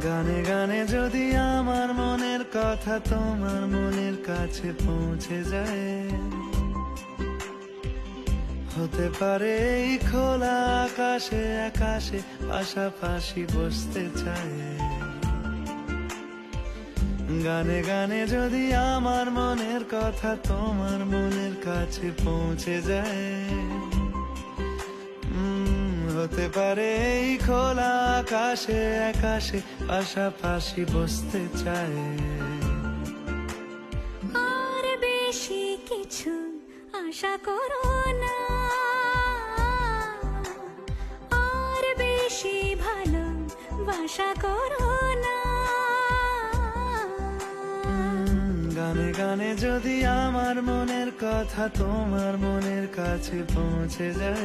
গানে গানে যদি আমার মনের কথা তোমার মনের কাছে পৌঁছে যায়, হতে পারে এই খোলা আকাশে আকাশে পাশাপাশি বসতে চায়। গানে গানে যদি আমার মনের কথা তোমার মনের কাছে পৌঁছে যায়, হতে পারে এই খোলা আকাশে আকাশে পাশাপাশি বসতে চায়। আর বেশি কিছু আশা করো না, আর বেশি ভালোবাসা করো না। গানে গানে যদি আমার মনের কথা তোমার মনের কাছে পৌঁছে যায়,